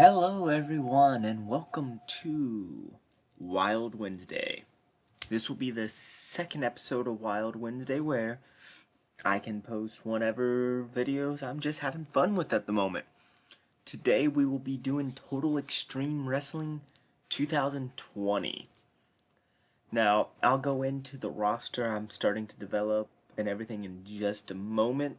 Hello everyone and welcome to Wild Wednesday. This will be the second episode of Wild Wednesday where I can post whatever videos I'm just having fun with at the moment. Today we will be doing Total Extreme Wrestling 2020. Now, I'll go into the roster I'm starting to develop and everything in just a moment.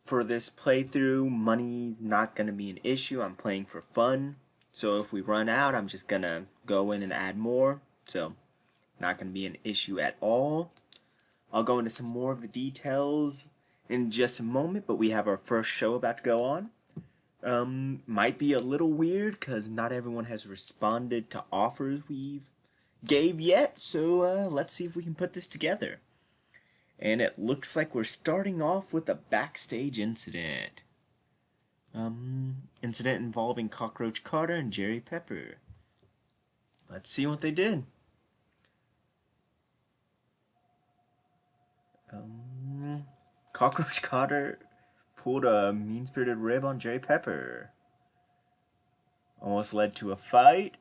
For this playthrough, money's not going to be an issue. I'm playing for fun. So if we run out, I'm just going to go in and add more. So, not going to be an issue at all. I'll go into some more of the details in just a moment, but we have our first show about to go on. Might be a little weird because not everyone has responded to offers we've gave yet. So let's see if we can put this together. And it looks like we're starting off with a Backstage Incident. Incident involving Cockroach Carter and Jerry Pepper. Let's see what they did. Cockroach Carter pulled a mean-spirited rib on Jerry Pepper. Almost led to a fight.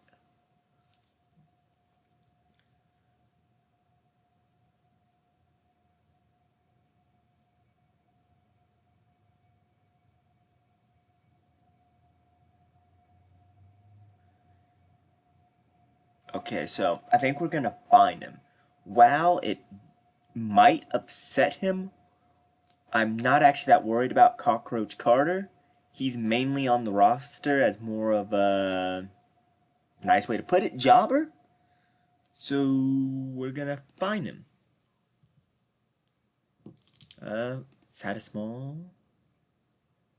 Okay, so I think we're gonna find him. While it might upset him, I'm not actually that worried about Cockroach Carter. He's mainly on the roster as more of a nice way to put it, jobber. So we're gonna find him. It's had a small.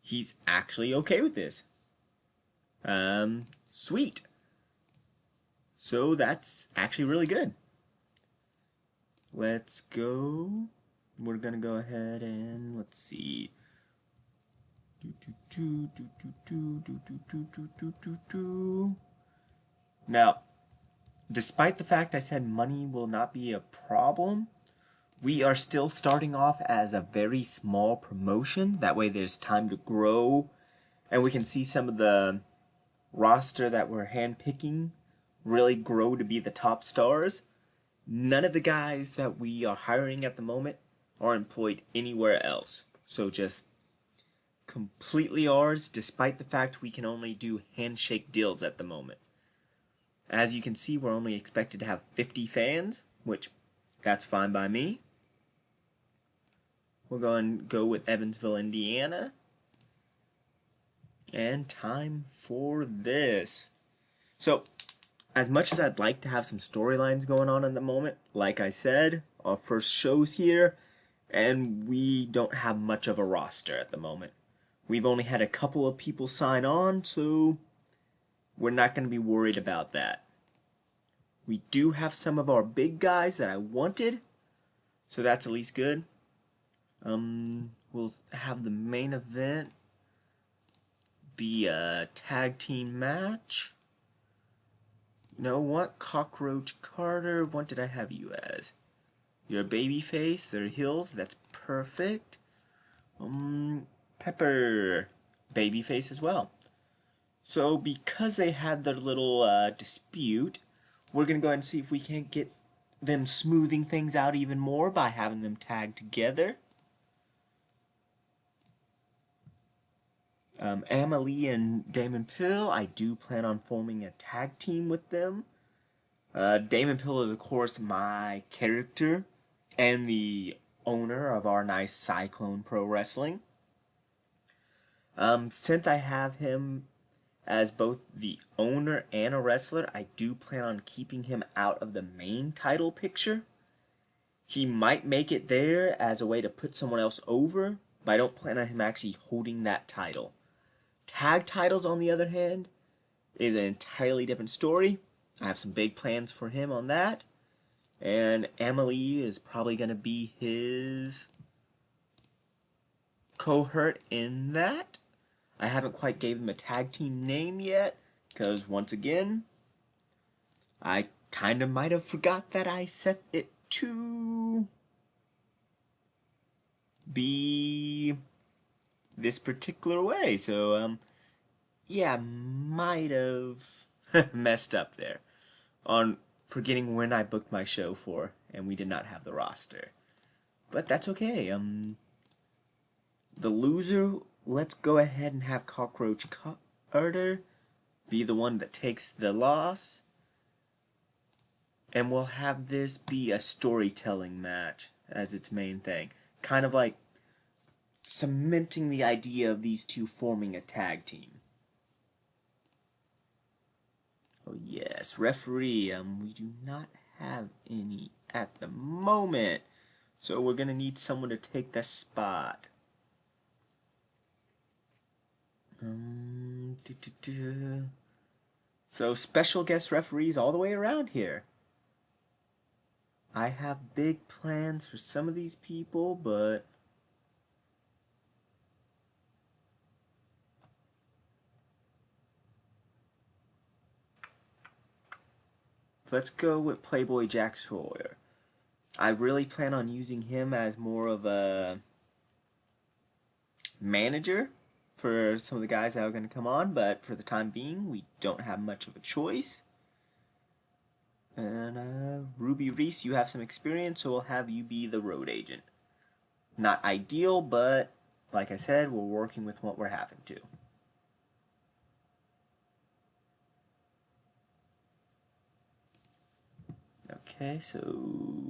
He's actually okay with this. Sweet. So that's actually really good. Let's go. We're gonna go ahead and let's see. Now, despite the fact I said money will not be a problem, we are still starting off as a very small promotion. That way there's time to grow, and we can see some of the roster that we're handpicking really grow to be the top stars. None of the guys that we are hiring at the moment are employed anywhere else. So just completely ours, despite the fact we can only do handshake deals at the moment. As you can see, we're only expected to have 50 fans, which that's fine by me. We're going to go with Evansville, Indiana. And time for this. So, as much as I'd like to have some storylines going on at the moment, like I said, our first show's here, and we don't have much of a roster at the moment. We've only had a couple of people sign on, so we're not going to be worried about that. We do have some of our big guys that I wanted, so that's at least good. We'll have the main event be a tag team match. You know what? Cockroach Carter, what did I have you as? You're a babyface, they're heels, that's perfect. Pepper, babyface as well. So because they had their little dispute, we're going to go ahead and see if we can't get them smoothing things out even more by having them tagged together. Amelie and Damon Pill, I do plan on forming a tag team with them. Damon Pill is, of course, my character and the owner of our nice Cyclone Pro Wrestling. Since I have him as both the owner and a wrestler, I do plan on keeping him out of the main title picture. He might make it there as a way to put someone else over, but I don't plan on him actually holding that title. Tag titles, on the other hand, is an entirely different story. I have some big plans for him on that. And Amelie is probably going to be his cohort in that. I haven't quite gave him a tag team name yet, because once again, I kind of might have forgot that I set it to be this particular way. So, Yeah, might have messed up there on forgetting when I booked my show for, and we did not have the roster. But that's okay. The loser, let's go ahead and have Cockroach Carter be the one that takes the loss. And we'll have this be a storytelling match as its main thing. Kind of like cementing the idea of these two forming a tag team. Oh yes, referee, we do not have any at the moment. So we're gonna need someone to take that spot. So special guest referees all the way around here. I have big plans for some of these people, but let's go with Playboy Jack Sawyer. I really plan on using him as more of a manager for some of the guys that are going to come on, but for the time being, we don't have much of a choice. And Ruby Reese, you have some experience, so we'll have you be the road agent. Not ideal, but like I said, we're working with what we're having to. Okay, so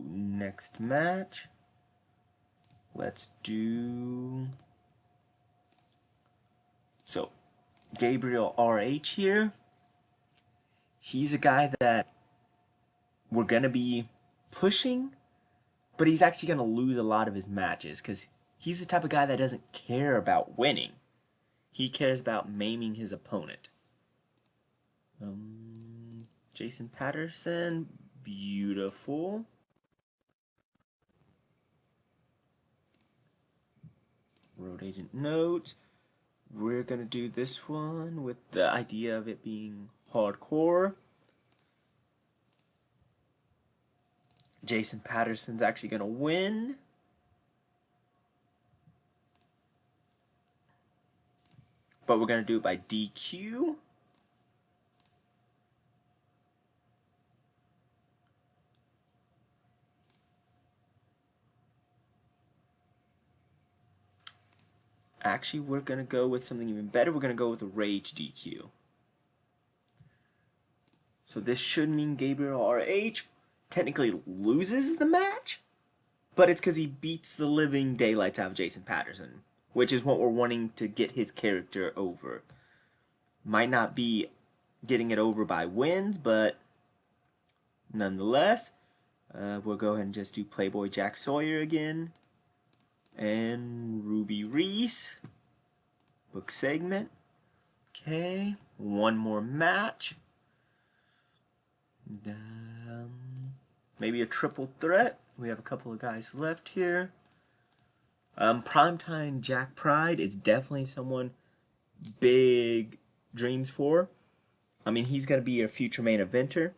next match. Let's do... So, Gabriel RH here. He's a guy that we're going to be pushing, but he's actually going to lose a lot of his matches because he's the type of guy that doesn't care about winning. He cares about maiming his opponent. Jason Patterson, beautiful. Road agent notes. We're going to do this one with the idea of it being hardcore. Jason Patterson's actually going to win. But we're going to do it by DQ. Actually, we're going to go with something even better. We're going to go with a Rage DQ. So this should mean Gabriel RH technically loses the match, but it's because he beats the living daylights out of Jason Patterson, which is what we're wanting to get his character over. Might not be getting it over by wins, but nonetheless, we'll go ahead and just do Playboy Jack Sawyer again. And Ruby Reese. Book segment. Okay, one more match. Maybe a triple threat. We have a couple of guys left here. Primetime Jack Pride is definitely someone big dreams for. I mean, he's going to be your future main eventer.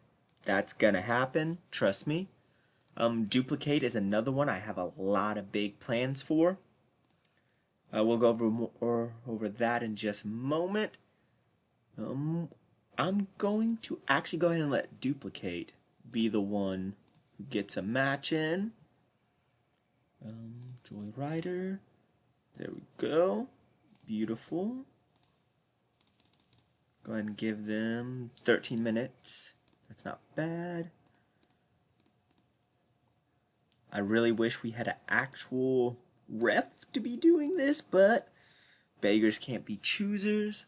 That's going to happen. Trust me. Duplicate is another one I have a lot of big plans for. We'll go over that in just a moment. I'm going to actually go ahead and let Duplicate be the one who gets a match in. Joy Rider. There we go. Beautiful. Go ahead and give them 13 minutes. That's not bad. I really wish we had an actual ref to be doing this, but beggars can't be choosers.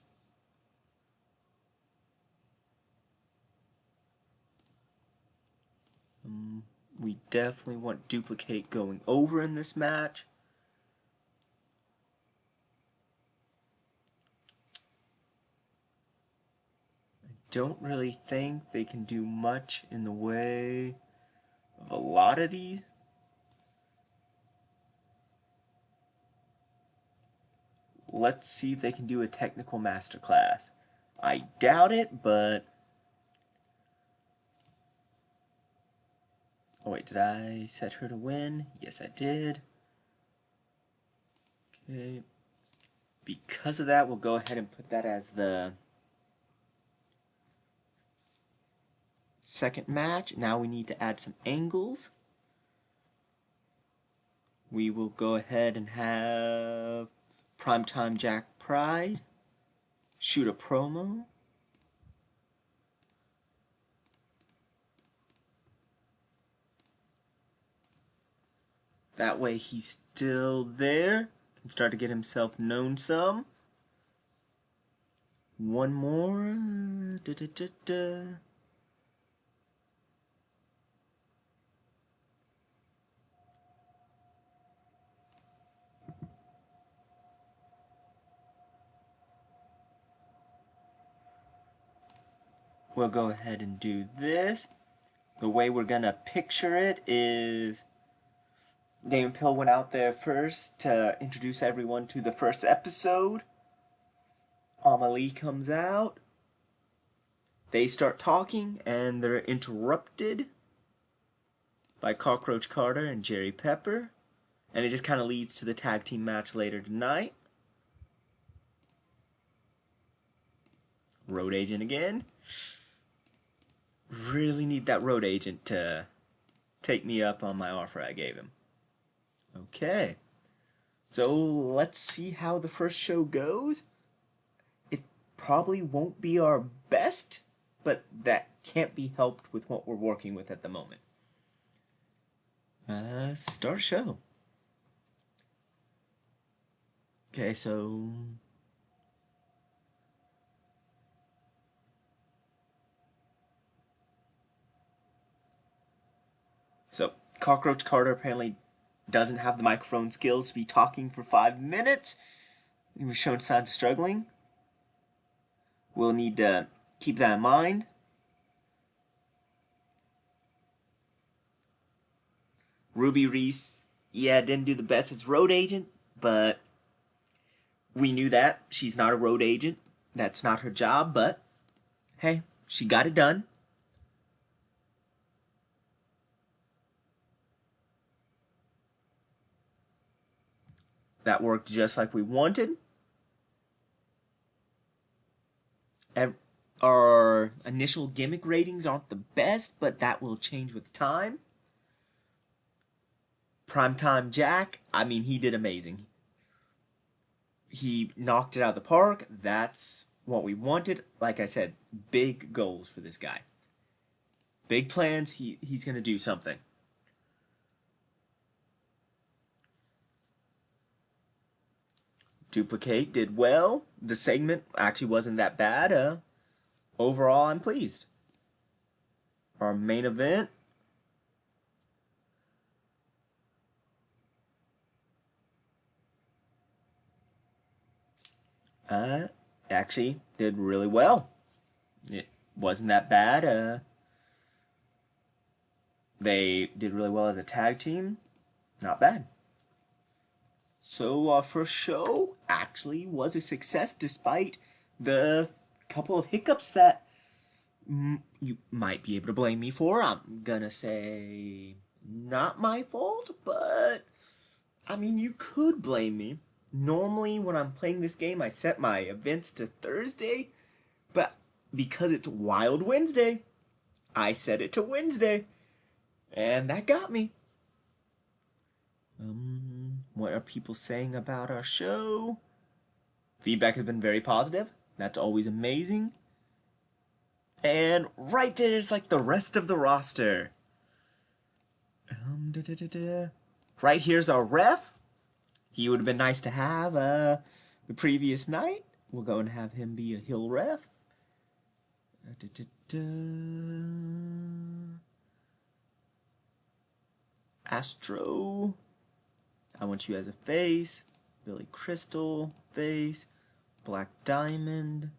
We definitely want Duplicate going over in this match. I don't really think they can do much in the way of a lot of these. Let's see if they can do a technical masterclass. I doubt it, but... Oh wait, did I set her to win? Yes, I did. Okay. Because of that, we'll go ahead and put that as the Second match. Now we need to add some angles. We will go ahead and have Primetime Jack Pride shoot a promo. That way he's still there. Can start to get himself known some. One more. We'll go ahead and do this. The way we're gonna picture it is Damon Pill went out there first to introduce everyone to the first episode. Amelie comes out. They start talking and they're interrupted by Cockroach Carter and Jerry Pepper. And it just kind of leads to the tag team match later tonight. Road Agent again. Really need that Road Agent to take me up on my offer I gave him. Okay. So let's see how the first show goes. It probably won't be our best, but that can't be helped with what we're working with at the moment. Start show. Okay, so Cockroach Carter apparently doesn't have the microphone skills to be talking for 5 minutes. He was showing signs of struggling. We'll need to keep that in mind. Ruby Reese, yeah, didn't do the best as road agent, but we knew that. She's not a road agent. That's not her job, but hey, she got it done. That worked just like we wanted. Our initial gimmick ratings aren't the best, but that will change with time. Primetime Jack, I mean, he did amazing. He knocked it out of the park. That's what we wanted. Like I said, big goals for this guy. Big plans. He's going to do something. Duplicate did well. The segment actually wasn't that bad. Overall, I'm pleased. Our main event. Actually did really well. It wasn't that bad. They did really well as a tag team. Not bad. So our first show actually was a success despite the couple of hiccups that you might be able to blame me for. I'm gonna say not my fault, but I mean, you could blame me. Normally when I'm playing this game I set my events to Thursday, but because it's Wild Wednesday, I set it to Wednesday, and that got me. What are people saying about our show? Feedback has been very positive. That's always amazing. And right there's like the rest of the roster. Right here's our ref. He would have been nice to have the previous night. We'll go and have him be a heel ref. Astro, I want you as a face. Billy Crystal, face. Black Diamond,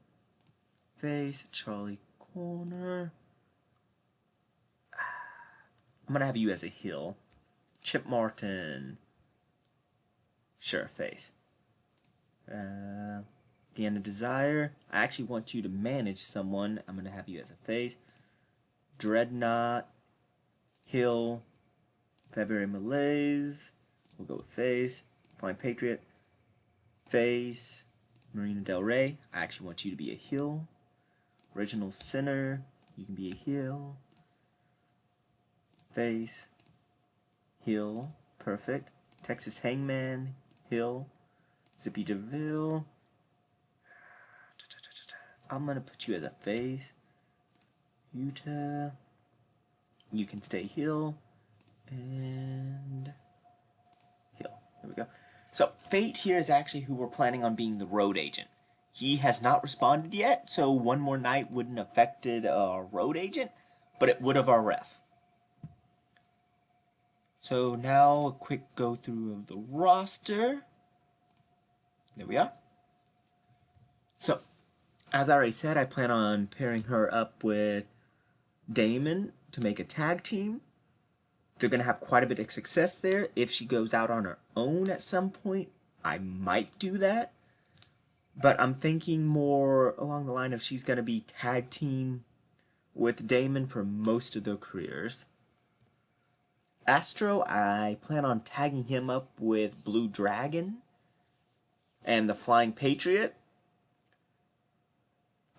face. Charlie Corner. I'm gonna have you as a heel. Chip Martin. Sure, face. Deanna Desire. I actually want you to manage someone. I'm gonna have you as a face. Dreadnought. Hill. February Malaise. We'll go with face. Flying Patriot. Face. Marina Del Rey. I actually want you to be a heel. Original Sinner. You can be a heel. face, heel, perfect. Texas Hangman, heel. Zippy DeVille. I'm gonna put you as a face. Utah. You can stay heel. And heel. There we go. So Fate here is actually who we're planning on being the road agent. He has not responded yet, so one more night wouldn't have affected our road agent, but it would have our ref. So now a quick go through of the roster. There we are. So, as I already said, I plan on pairing her up with Damon to make a tag team. They're going to have quite a bit of success there. If she goes out on her own at some point, I might do that. But I'm thinking more along the line of she's going to be tag team with Damon for most of their careers. Astro, I plan on tagging him up with Blue Dragon and the Flying Patriot.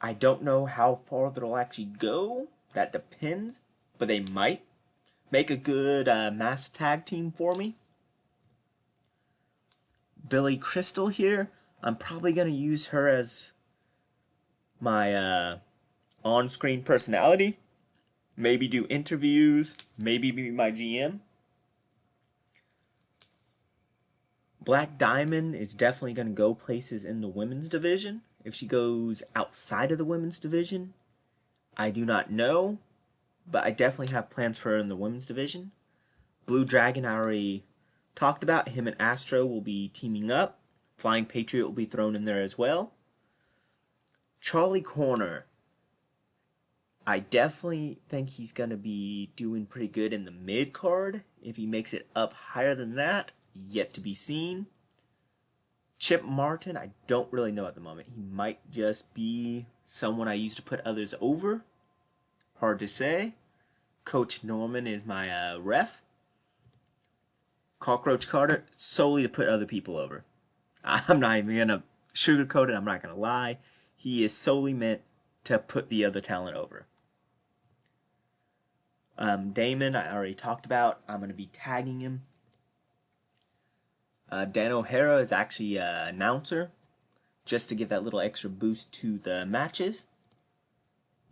I don't know how far they'll actually go. That depends. But they might make a good mass tag team for me. Billy Crystal here. I'm probably going to use her as my on-screen personality. Maybe do interviews. Maybe be my GM. Black Diamond is definitely going to go places in the women's division. If she goes outside of the women's division, I do not know. But I definitely have plans for her in the women's division. Blue Dragon I already talked about. Him and Astro will be teaming up. Flying Patriot will be thrown in there as well. Charlie Corner. I definitely think he's going to be doing pretty good in the mid-card. If he makes it up higher than that, yet to be seen. Chip Martin, I don't really know at the moment. He might just be someone I used to put others over. Hard to say. Coach Norman is my ref. Cockroach Carter, solely to put other people over. I'm not even going to sugarcoat it. I'm not going to lie. He is solely meant to put the other talent over. Damon, I already talked about. I'm going to be tagging him. Dan O'Hara is actually an announcer, just to give that little extra boost to the matches.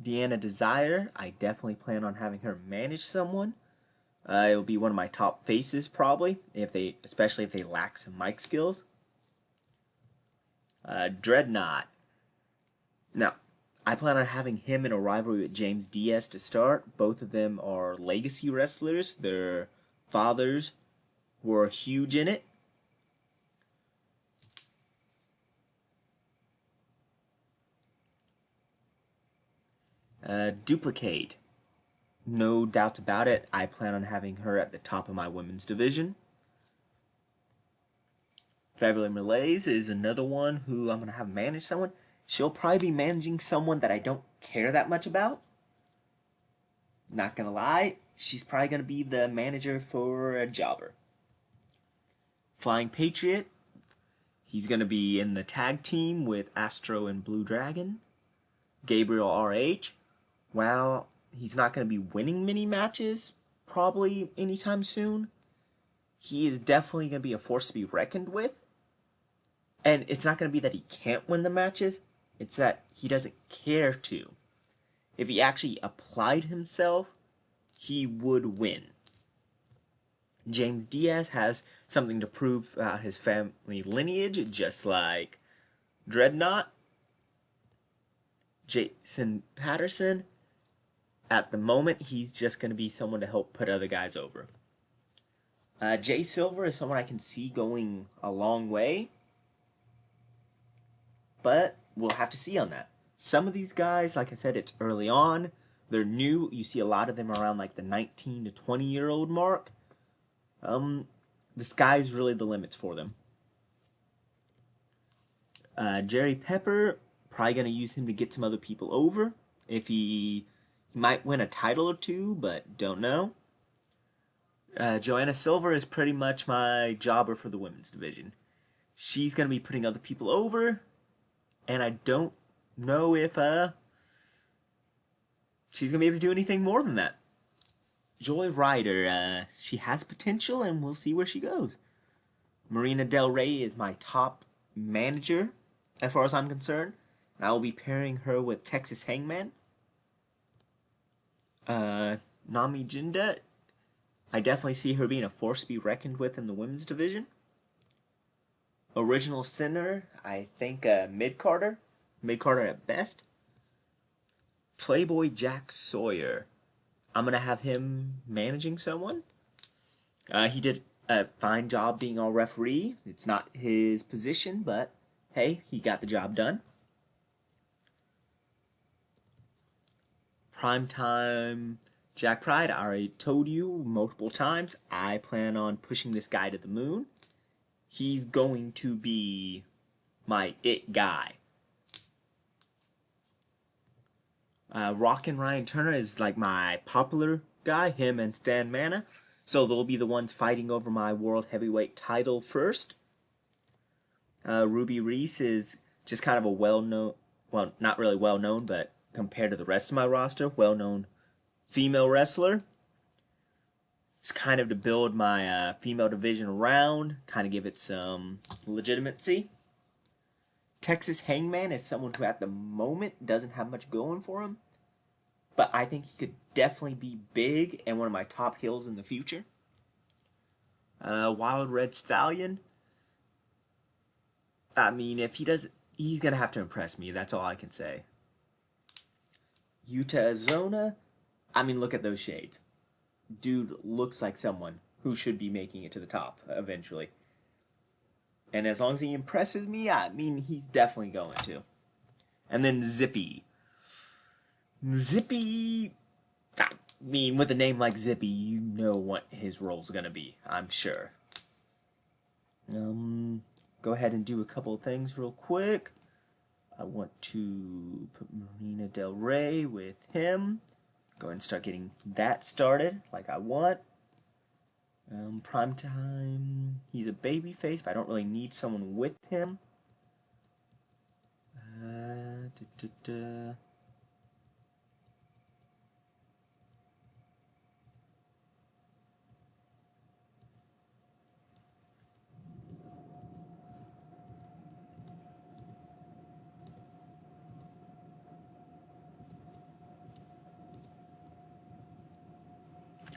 Deanna Desire, I definitely plan on having her manage someone. It'll be one of my top faces probably, especially if they lack some mic skills. Dreadnought. Now, I plan on having him in a rivalry with James Diaz to start. Both of them are legacy wrestlers. Their fathers were huge in it. Duplicate. No doubts about it. I plan on having her at the top of my women's division. Fabulous Malaise is another one who I'm going to have manage someone. She'll probably be managing someone that I don't care that much about. Not going to lie. She's probably going to be the manager for a jobber. Flying Patriot. He's going to be in the tag team with Astro and Blue Dragon. Gabriel RH. Well, he's not going to be winning many matches probably anytime soon. He is definitely going to be a force to be reckoned with. And it's not going to be that he can't win the matches. It's that he doesn't care to. If he actually applied himself, he would win. James Diaz has something to prove about his family lineage, just like Dreadnought. Jason Patterson, at the moment, he's just going to be someone to help put other guys over. Jay Silver is someone I can see going a long way. But we'll have to see on that. Some of these guys, like I said, it's early on. They're new. You see a lot of them around like the 19 to 20-year-old mark. The sky's really the limits for them. Jerry Pepper, probably going to use him to get some other people over. If he might win a title or two, but don't know. Joanna Silver is pretty much my jobber for the women's division. She's going to be putting other people over. And I don't know if she's going to be able to do anything more than that. Joy Ryder, she has potential, and we'll see where she goes. Marina Del Rey is my top manager, as far as I'm concerned. And I will be pairing her with Texas Hangman. Nami Jinda, I definitely see her being a force to be reckoned with in the women's division. Original Sinner, I think mid-carder at best. Playboy Jack Sawyer, I'm going to have him managing someone. He did a fine job being our referee. It's not his position, but hey, he got the job done. Primetime Jack Pride, I already told you multiple times, I plan on pushing this guy to the moon. He's going to be my it guy. Rockin' Ryan Turner is like my popular guy, him and Stan Mana. So they'll be the ones fighting over my World Heavyweight title first. Ruby Reese is just kind of a well-known, well, not really well-known, but compared to the rest of my roster, well-known female wrestler. It's kind of to build my female division around, kind of give it some legitimacy. Texas Hangman is someone who at the moment doesn't have much going for him, but I think he could definitely be big and one of my top heels in the future. Wild Red Stallion, I mean, if he does, he's going to have to impress me. That's all I can say. Yuta Azona, I mean, look at those shades. Dude looks like someone who should be making it to the top eventually. And as long as he impresses me, I mean, he's definitely going to. And then Zippy. Zippy, I mean, with a name like Zippy, you know what his role's going to be, I'm sure. Go ahead and do a couple of things real quick. I want to put Marina Del Rey with him. Go ahead and start getting that started like I want. Primetime, he's a babyface, but I don't really need someone with him.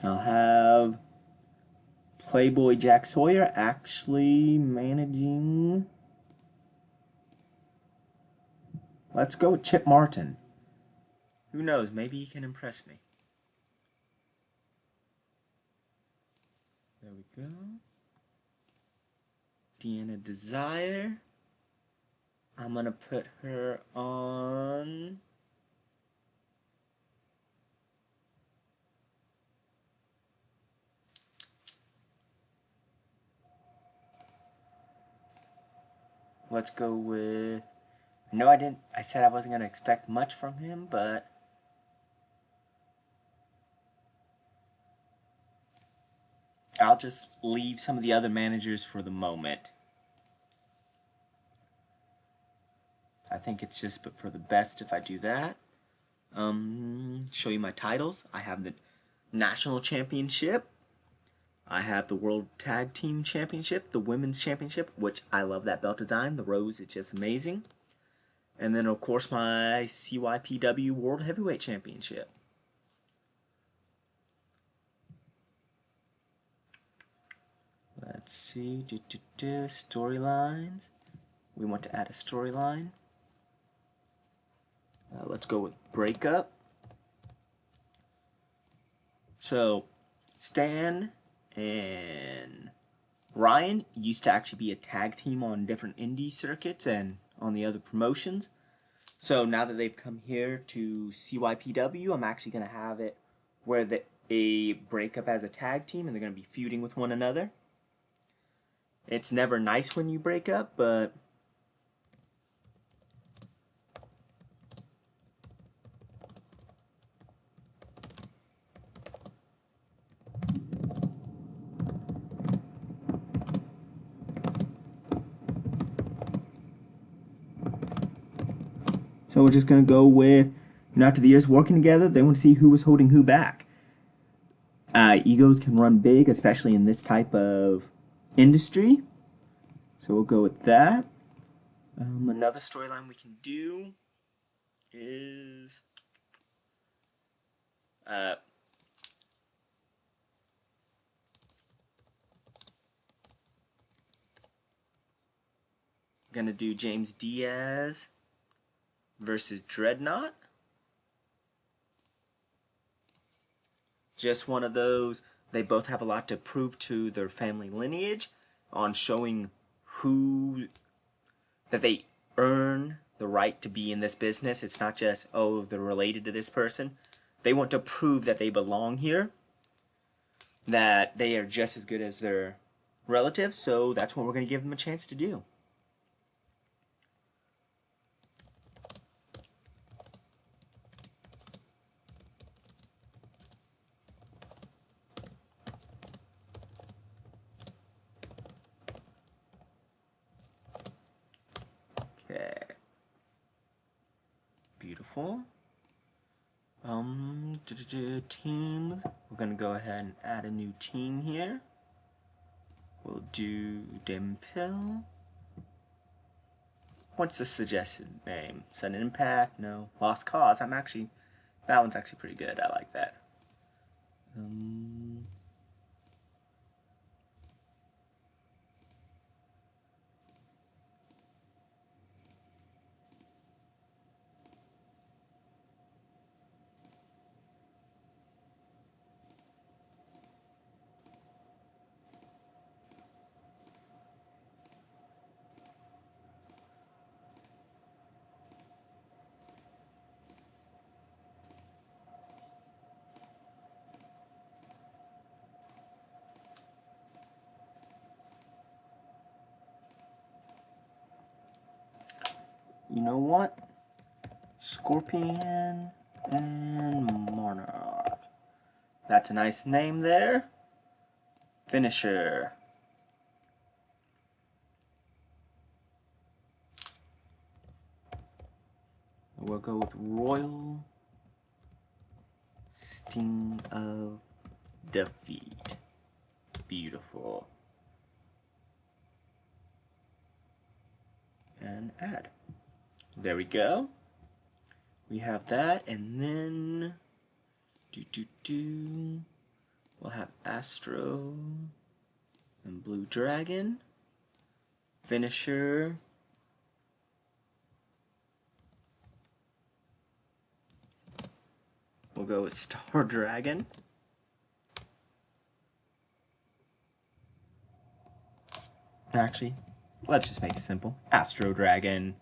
I'll have Playboy Jack Sawyer actually managing. Let's go with Chip Martin. Who knows? Maybe he can impress me. There we go. Deanna Desire. I'm going to put her on. Let's go with, I said I wasn't going to expect much from him, but I'll just leave some of the other managers for the moment. I think it's just but for the best if I do that. Show you my titles. I have the National Championship. I have the World Tag Team Championship, the Women's Championship, which I love that belt design. The rose is just amazing. And then, of course, my CYPW World Heavyweight Championship. Let's see. Storylines. We want to add a storyline. Let's go with Breakup. So, Stan and Ryan used to actually be a tag team on different indie circuits and on the other promotions. So now that they've come here to CYPW, I'm actually going to have it where they break up as a tag team and they're going to be feuding with one another. It's never nice when you break up, but so we're just going to go with, after the years working together, they want to see who was holding who back. egos can run big, especially in this type of industry. So we'll go with that. Another storyline we can do is gonna do James Diaz versus Dreadnought. Just one of those. They both have a lot to prove to their family lineage on showing that they earn the right to be in this business. It's not just, oh, they're related to this person. They want to prove that they belong here, that they are just as good as their relatives, so that's what we're going to give them a chance to do. Okay. Beautiful. Teams. We're gonna go ahead and add a new team here. We'll do Dimpill. What's the suggested name? Sudden Impact? No. Lost Cause. That one's actually pretty good. I like that. You know what? Scorpion and Monarch. That's a nice name there. Finisher. We'll go with Royal Sting of Defeat. Beautiful. And add. There we go. We have that, and then we'll have Astro and Blue Dragon. Finisher. We'll go with Star Dragon. Actually, let's just make it simple. Astro Dragon.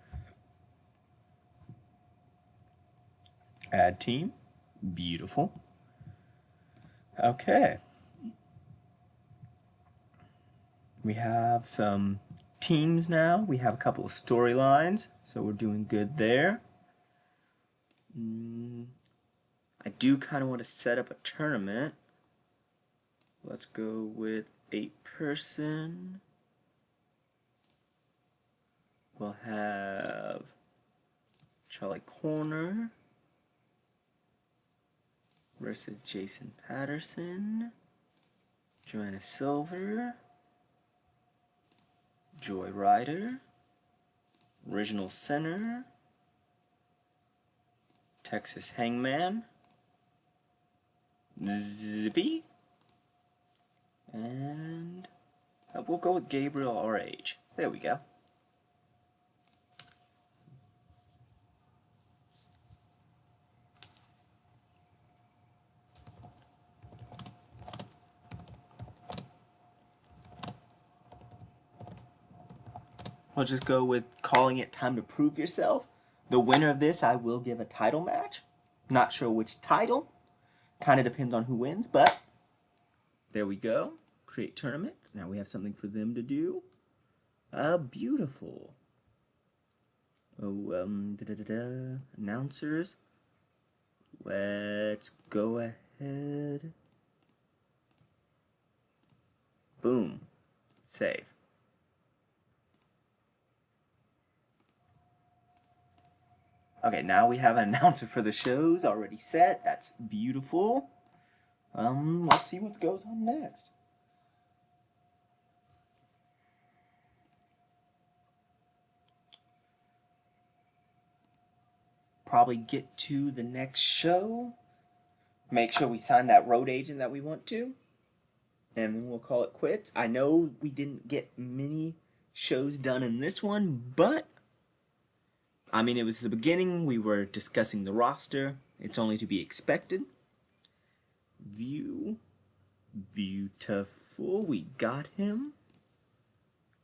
Add team. Beautiful. Okay. We have some teams now. We have a couple of storylines, so we're doing good there. I do kind of want to set up a tournament. Let's go with 8-person. We'll have Charlie Corner versus Jason Patterson, Joanna Silver, Joy Ryder, Original Center, Texas Hangman, Zippy, and we'll go with Gabriel RH. There we go. We'll just go with calling it Time to Prove Yourself. The winner of this, I will give a title match. Not sure which title. Kind of depends on who wins, but there we go. Create tournament. Now we have something for them to do. Beautiful. Oh, announcers. Let's go ahead. Boom. Save. Okay, now we have an announcer for the shows already set. That's beautiful. Let's see what goes on next. Probably get to the next show. Make sure we sign that road agent that we want to. And then we'll call it quits. I know we didn't get many shows done in this one, but I mean, it was the beginning. We were discussing the roster. It's only to be expected. View. Beautiful. We got him.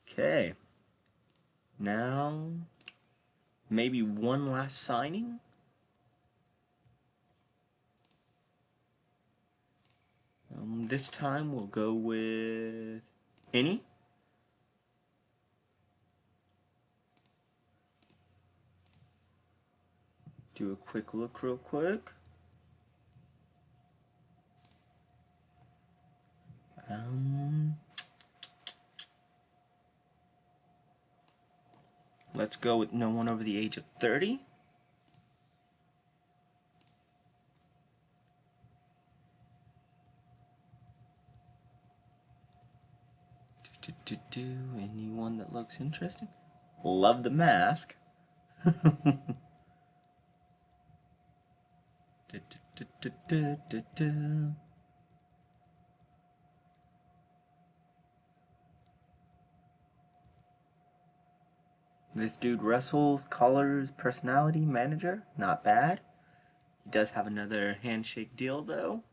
Okay. Now, maybe one last signing. This time we'll go with any. Do a quick look real quick. Let's go with no one over the age of 30. Anyone that looks interesting? Love the mask. This dude wrestles, colors, personality, manager. Not bad. He does have another handshake deal though.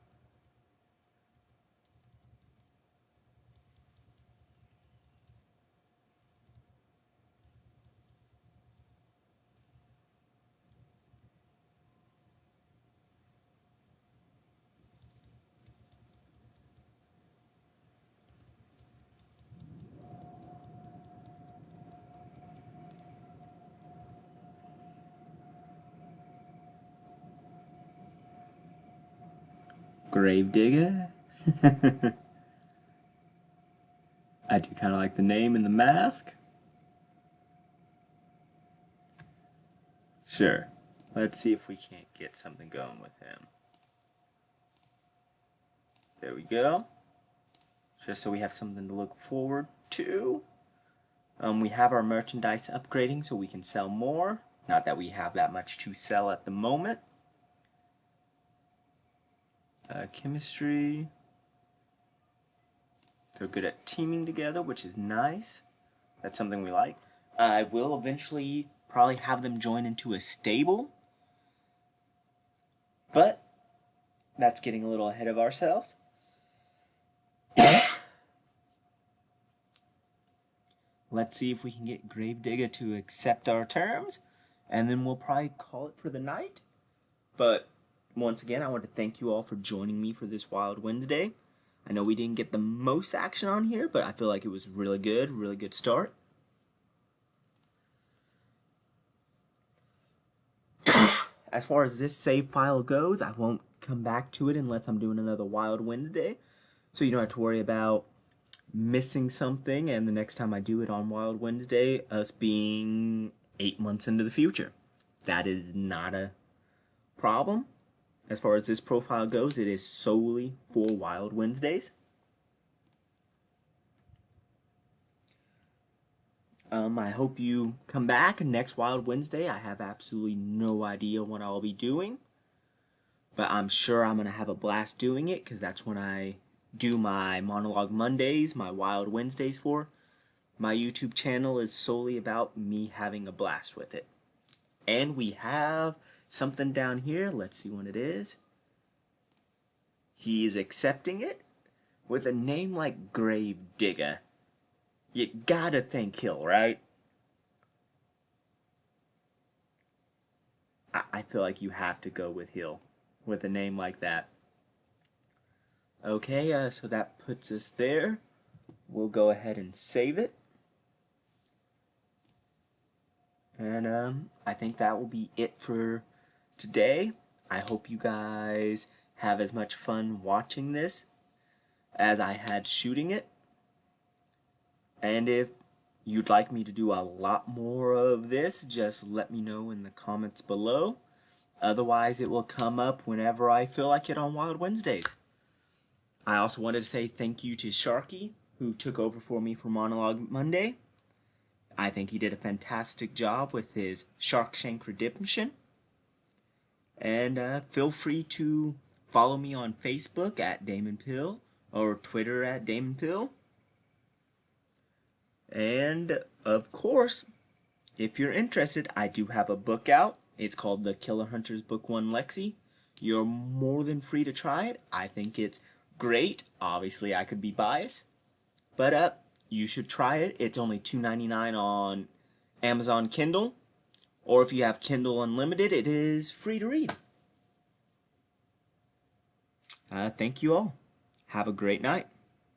Gravedigger. I do kind of like the name and the mask. Sure. Let's see if we can't get something going with him. There we go. Just so we have something to look forward to. We have our merchandise upgrading so we can sell more. Not that we have that much to sell at the moment. Chemistry. They're good at teaming together, which is nice. That's something we like. I will eventually probably have them join into a stable. But that's getting a little ahead of ourselves. Let's see if we can get Gravedigger to accept our terms. And then we'll probably call it for the night. But once again, I want to thank you all for joining me for this Wild Wednesday. I know we didn't get the most action on here, but I feel like it was really good start. As far as this save file goes, I won't come back to it unless I'm doing another Wild Wednesday. So you don't have to worry about missing something and the next time I do it on Wild Wednesday, us being 8 months into the future. That is not a problem. As far as this profile goes, it is solely for Wild Wednesdays. I hope you come back next Wild Wednesday. I have absolutely no idea what I'll be doing. But I'm sure I'm going to have a blast doing it because that's when I do my Monologue Mondays, my Wild Wednesdays for. My YouTube channel is solely about me having a blast with it. And we have something down here. Let's see what it is. He is accepting it with a name like Gravedigger. You gotta think Hill, right? I feel like you have to go with Hill with a name like that. Okay, so that puts us there. We'll go ahead and save it. And I think that will be it for today. I hope you guys have as much fun watching this as I had shooting it. And if you'd like me to do a lot more of this, just let me know in the comments below. Otherwise, it will come up whenever I feel like it on Wild Wednesdays. I also wanted to say thank you to Sharky, who took over for me for Monologue Monday. I think he did a fantastic job with his Sharkshank Redemption. And feel free to follow me on Facebook at Damon Pill or Twitter at Damon Pill. And of course, if you're interested, I do have a book out. It's called The Killer Hunters Book 1 Lexi. You're more than free to try it. I think it's great. Obviously, I could be biased. But you should try it. It's only $2.99 on Amazon Kindle. Or if you have Kindle Unlimited, it is free to read. Thank you all. Have a great night.